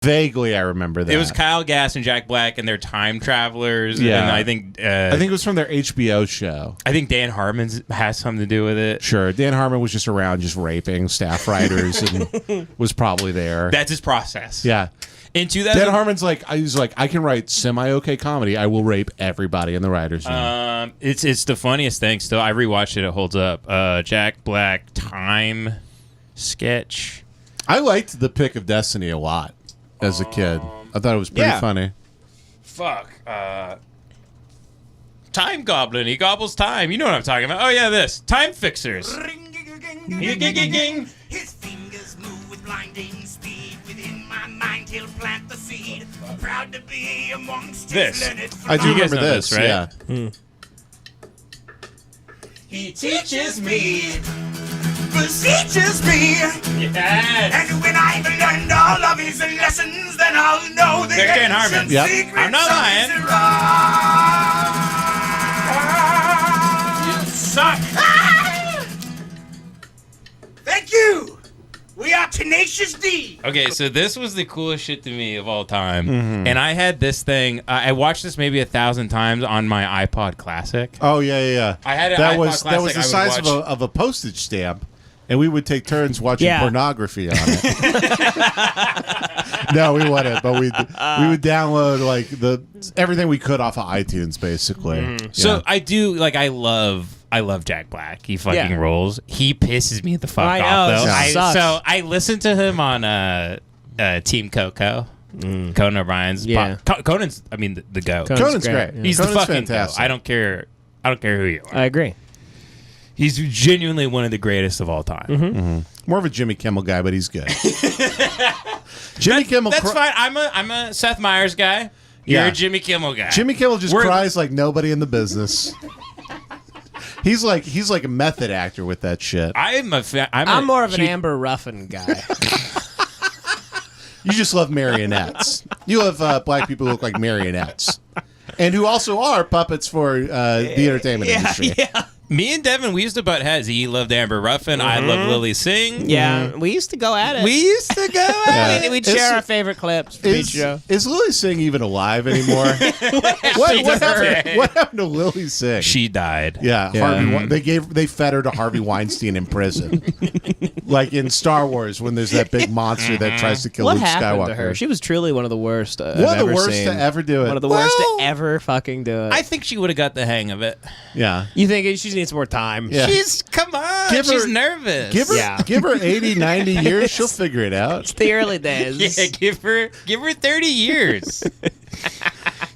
Vaguely, I remember that. It was Kyle Gass and Jack Black and their time travelers. Yeah. And I think it was from their HBO show. I think Dan Harmon has something to do with it. Sure. Dan Harmon was just around just raping staff writers and was probably there. That's his process. Yeah. In 2000, Dan Harmon's he's like, I can write semi-okay comedy. I will rape everybody in the writers' room. It's the funniest thing still. I rewatched it. It holds up. Jack Black time sketch. I liked The Pick of Destiny a lot as a kid. I thought it was pretty funny. Fuck. Time Goblin. He gobbles time. You know what I'm talking about. Oh, yeah, this. Time Fixers. His fingers move with blinding speed. Within my mind, he'll plant the seed. Proud to be amongst This. his learned I do You guys remember know this, this, right? yeah. He teaches me, beseeches me. Yes. And when I've learned all of his lessons, then I'll know the There's Dan Harmon. ancient Yep. secrets I'm not of lying. his You suck. Thank you. We are Tenacious D. Okay, so this was the coolest shit to me of all time. And I had this thing. I watched this maybe 1,000 times on my iPod Classic. Oh, yeah. I had an that iPod was Classic the I would size watch. of a postage stamp, and we would take turns watching pornography on it. No, we wouldn't, but we would download everything we could off of iTunes, basically. Yeah. So I do I love Jack Black. He fucking rolls. He pisses me the fuck I off know, though. it sucks. So I listened to him on Team Coco. Conan O'Brien's. Conan's. I mean the goat. Conan's great. He's Conan's the fucking fantastic. goat. I don't care who you are. I agree. He's genuinely one of the greatest of all time. More of a Jimmy Kimmel guy, but he's good. Jimmy Kimmel. That's fine. I'm a Seth Meyers guy. You're Yeah. a Jimmy Kimmel guy. Jimmy Kimmel just cries like nobody in the business. He's like a method actor with that shit. I'm more of an Amber Ruffin guy. You just love marionettes. You love black people who look like marionettes, and who also are puppets for the entertainment industry. Yeah. Me and Devin, we used to butt heads. He loved Amber Ruffin. I love Lily Singh. Yeah, we used to go at it. We used to go at it. We'd share our favorite clips for each show. Is Lily Singh even alive anymore? what happened to Lily Singh? She died. Yeah, they fed her to Harvey Weinstein in prison, like in Star Wars when there's that big monster that tries to kill What Luke happened Skywalker. to her? She was truly one of the worst. One of the worst to ever do it. One of the worst to ever fucking do it. I think she would have got the hang of it. Yeah. You think she needs more time? Yeah. Come on. She's nervous. Give her 80, 90 years. She'll figure it out. It's the early days. Yeah, give her 30 years.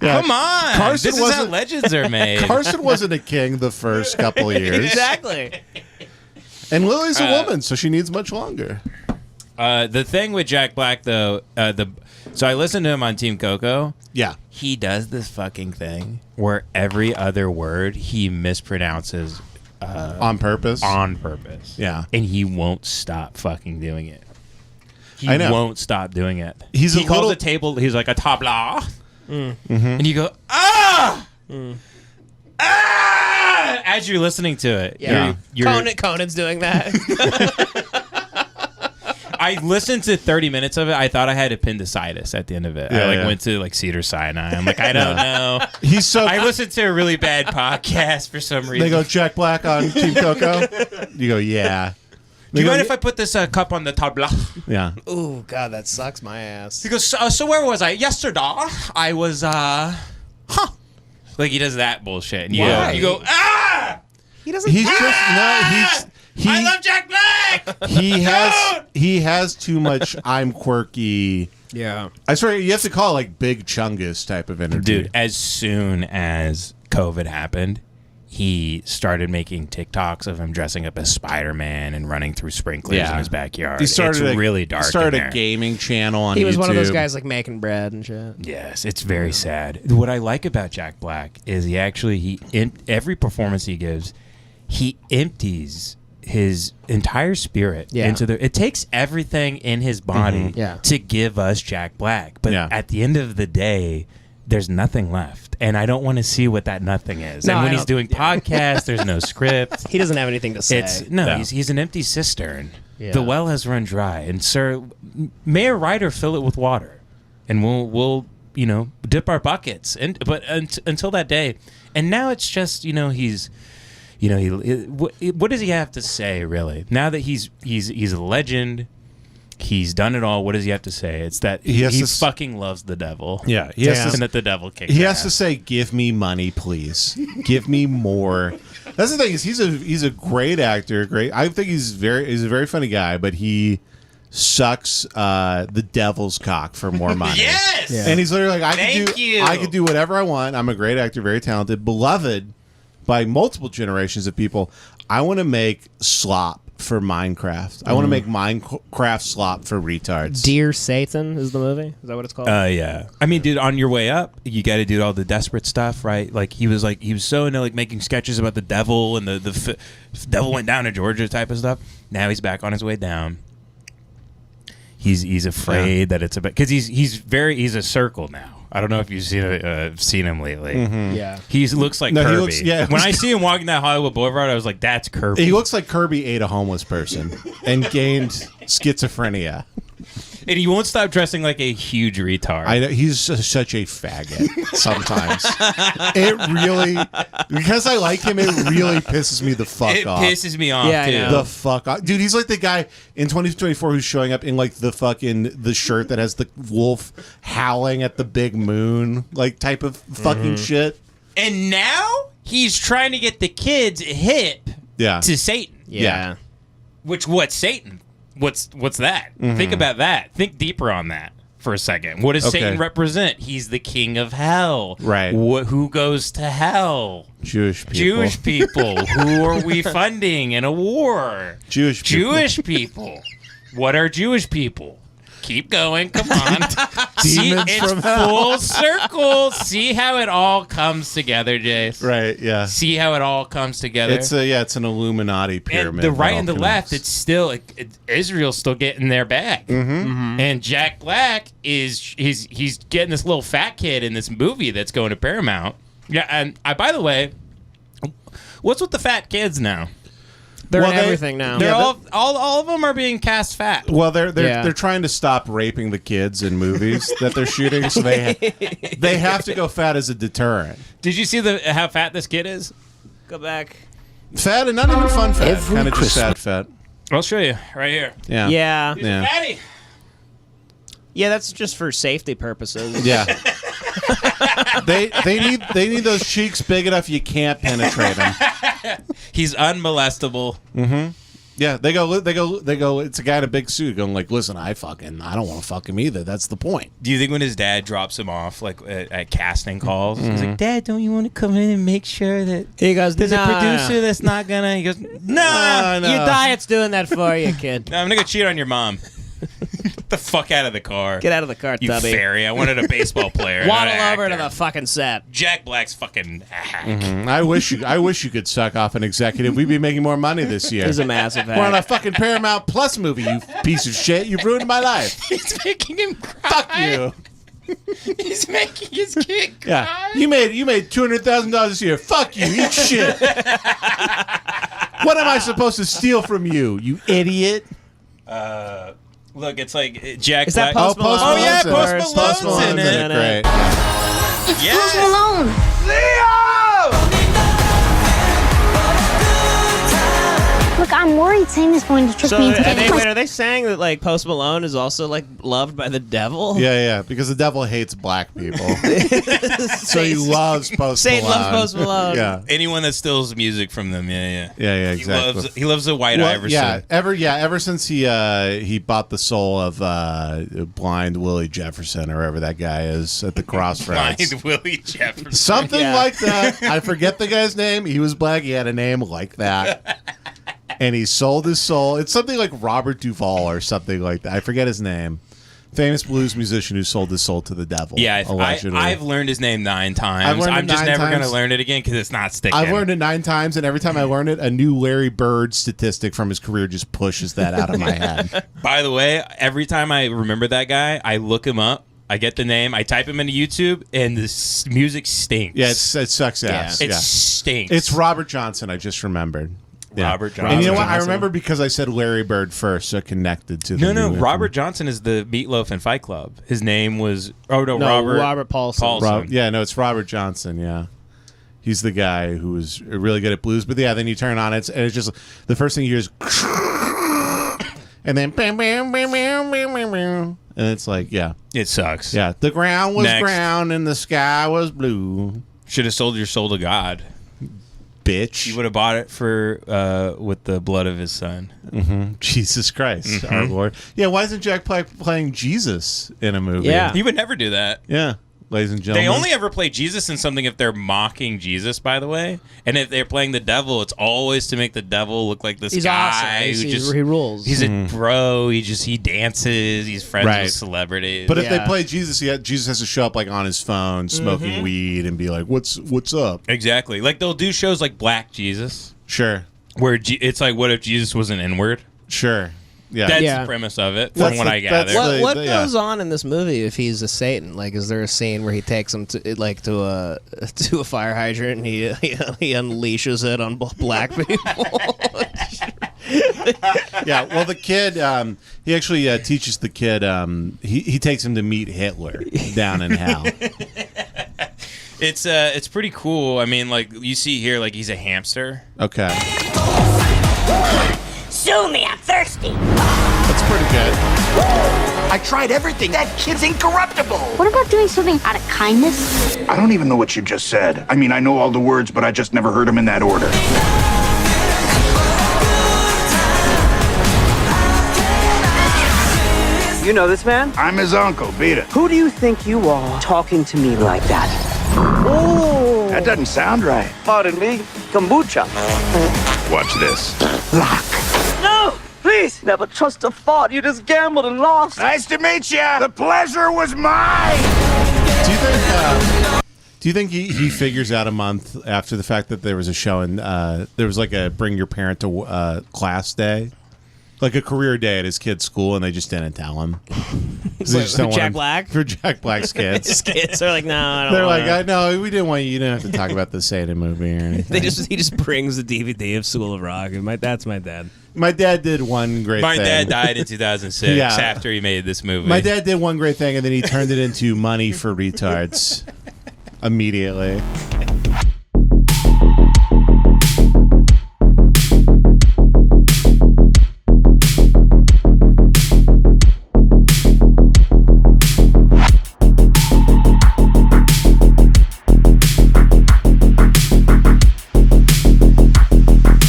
Yeah. Come on. This is how legends are made. Carson wasn't a king the first couple of years. Exactly. And Lily's a woman, so she needs much longer. The thing with Jack Black, though, so I listened to him on Team Coco. Yeah. He does this fucking thing where every other word he mispronounces on purpose? On purpose. Yeah. And he won't stop fucking doing it. He I know. won't stop doing it. He calls a table, he's like a tabla. And you go, ah! Ah! As you're listening to it. Yeah. You're, Conan's doing that. I listened to 30 minutes of it. I thought I had appendicitis at the end of it. I went to Cedars-Sinai. I'm like, I don't know. I listened to a really bad podcast for some reason. They go, Jack Black on Team Coco? You go, yeah. Do you mind if I put this cup on the tabla? Yeah. Ooh, God, that sucks my ass. He goes, so where was I? Yesterday, I was, Like, he does that bullshit. And you go, ah! He doesn't. I love Jack Black! He has too much I'm quirky. Yeah. I swear, you have to call it like Big Chungus type of energy. Dude, as soon as COVID happened, he started making TikToks of him dressing up as Spider-Man and running through sprinklers in his backyard. He started really dark. He started in there. a gaming channel on YouTube. He was one of those guys like making bread and shit. Yes, it's very sad. What I like about Jack Black is every performance he gives, he empties his entire spirit into it takes everything in his body to give us Jack Black. But at the end of the day, there's nothing left. And I don't want to see what that nothing is. No, and when he's doing podcasts, there's no script. He doesn't have anything to say. He's an empty cistern. Yeah. The well has run dry. And sir, may a writer fill it with water. and we'll dip our buckets. But until that day, and now it's just he's. What does he have to say, really? Now that he's a legend, he's done it all. What does he have to say? It's that he fucking loves the devil. Yeah, and that the devil kicks. He has to say, "Give me money, please. Give me more." That's the thing is he's a great actor. I think he's a very funny guy, but he sucks the devil's cock for more money. Yes, and he's literally like, I could do whatever I want. I'm a great actor, very talented, beloved by multiple generations of people. I want to make slop for Minecraft. I want to make Minecraft slop for retards. Dear Satan is the movie. Is that what it's called? Yeah. I mean, dude, on your way up, you got to do all the desperate stuff, right? Like he was so into like making sketches about the devil and the devil went down to Georgia type of stuff. Now he's back on his way down. He's afraid that it's because he's a circle now. I don't know if you've seen him lately. Mm-hmm. Yeah, he looks like Kirby. When I see him walking down Hollywood Boulevard, I was like, "That's Kirby." He looks like Kirby ate a homeless person and gained schizophrenia. And he won't stop dressing like a huge retard. I know he's such a faggot. Sometimes it really, because I like him, it really pisses me the fuck off. It pisses me off too. The fuck off, dude. He's like the guy in 2024 who's showing up in like the shirt that has the wolf howling at the big moon, like type of fucking shit. And now he's trying to get the kids hip to Satan. Yeah. What's Satan? What's that? Think about that. Think deeper on that for a second. What does Satan represent? He's the king of hell. Right. Who goes to people. hell? Jewish people. Who are we funding in a war? Jewish people. What are Jewish people? Keep going. Come on. Demons it's from hell. Full circle. See how it all comes together, Jace. Right. Yeah. See how it all comes together. It's an Illuminati pyramid. And the right and the left, it's still Israel's still getting their bag. And Jack Black he's getting this little fat kid in this movie that's going to Paramount. Yeah, and by the way, what's with the fat kids now? They're in everything now. They're all of them are being cast fat. Well, they're trying to stop raping the kids in movies that they're shooting, so they have to go fat as a deterrent. Did you see how fat this kid is? Go back. Fat and not even fun fat, kind of just sad fat. I'll show you right here. Yeah. Yeah. He's a fatty. Yeah, that's just for safety purposes. Yeah. they need those cheeks big enough you can't penetrate them. He's unmolestable. Yeah, they go. It's a guy in a big suit going like, "Listen, I don't want to fuck him either. That's the point." Do you think when his dad drops him off like at casting calls, he's like, "Dad, don't you want to come in and make sure that he goes, there's a producer that's not gonna?" He goes, "No, your diet's doing that for you, kid. No, I'm gonna go cheat on your mom." Get the fuck out of the car. Get out of the car, you Tubby. fairy. I wanted a baseball player. Waddle over to the fucking set. Jack Black's fucking hack. I wish you could suck off an executive. We'd be making more money this year. He's a massive hack. We're on a fucking Paramount Plus movie, you piece of shit. You've ruined my life. He's making him cry. Fuck you. He's making his kid cry. Yeah, you made $200,000 this year. Fuck you. Eat shit. What am I supposed to steal from you, you idiot? Look, it's like Jack Is Black. that Post Malone? Oh yeah, Post Post Malone's in it. Great. It's Yes. Post Malone. Look, I'm worried Sam is going to trick So me into getting are they saying that like Post Malone is also like loved by the devil? Yeah, because the devil hates black people, so he loves Post Malone. Satan loves Post Malone. Yeah, Anyone that steals music from them, yeah. exactly. He loves the White Iverson. Ever since he bought the soul of blind Willie Jefferson or whoever that guy is at the crossroads. Blind Willie Jefferson. Something like that. I forget the guy's name. He was black. He had a name like that. And he sold his soul. It's something like Robert Duvall or something like that. I forget his name. Famous blues musician who sold his soul to the devil. Yeah, allegedly. I've learned his name 9 times. I'm just never going to learn it again because it's not sticking. I've learned it 9 times, and every time I learn it, a new Larry Bird statistic from his career just pushes that out of my head. By the way, every time I remember that guy, I look him up. I get the name. I type him into YouTube, and the music stinks. Yeah, it sucks ass. It stinks. It's Robert Johnson. I just remembered. Robert Johnson. And you know what? I remember because I said Larry Bird first, so it connected to the No, new Robert Johnson is the Meatloaf in Fight Club. His name was Robert Paulson. It's Robert Johnson. Yeah, he's the guy who was really good at blues. But yeah, then you turn on it, and it's just the first thing you hear is, and then bam, bam, bam, bam, bam, bam, bam. And it's like, yeah, it sucks. Yeah, the ground was brown and the sky was blue. Should have sold your soul to God, bitch. You would have bought it for with the blood of his son. Jesus Christ, our Lord. Yeah, why isn't Jack Black playing Jesus in a movie? Yeah. He would never do that. Yeah. Ladies and gentlemen. They only ever play Jesus in something if they're mocking Jesus, by the way. And if they're playing the devil, it's always to make the devil look like this He's guy awesome. who He rules. He's a bro. He dances. He's friends with celebrities. But if they play Jesus, Jesus has to show up like on his phone, smoking weed, and be like, "What's up?" Exactly. Like they'll do shows like Black Jesus. Sure. Where it's like, what if Jesus was an N-word? Sure. Yeah. That's the premise of it, from what I gather. What goes on in this movie if he's a Satan? Like, is there a scene where he takes him to a fire hydrant and he unleashes it on black people? Yeah. Well, the kid, he actually teaches the kid. He takes him to meet Hitler down in hell. It's pretty cool. I mean, like you see here, like he's a hamster. Okay. Sue me, I'm thirsty. That's pretty good. I tried everything. That kid's incorruptible. What about doing something out of kindness? I don't even know what you just said. I mean, I know all the words, but I just never heard them in that order. You know this man? I'm his uncle. Beat it. Who do you think you are talking to me like that? Oh! That doesn't sound right. Pardon me, kombucha. Watch this. Lock. No! Please! Never trust a thought. You just gambled and lost. Nice to meet you. The pleasure was mine. Do you think he figures out a month after the fact that there was a show and there was like a bring your parent to class day? Like a career day at his kid's school, and they just didn't tell him. For Jack Black? For Jack Black's kids. His kids are like, no, I don't They're wanna. like, no, we didn't want you. You didn't have to talk about the Satan movie or anything. He just brings the DVD of School of Rock. And that's my dad. My dad did one great thing. My dad died in 2006 Yeah. after he made this movie. My dad did one great thing, and then he turned it into money for retards immediately.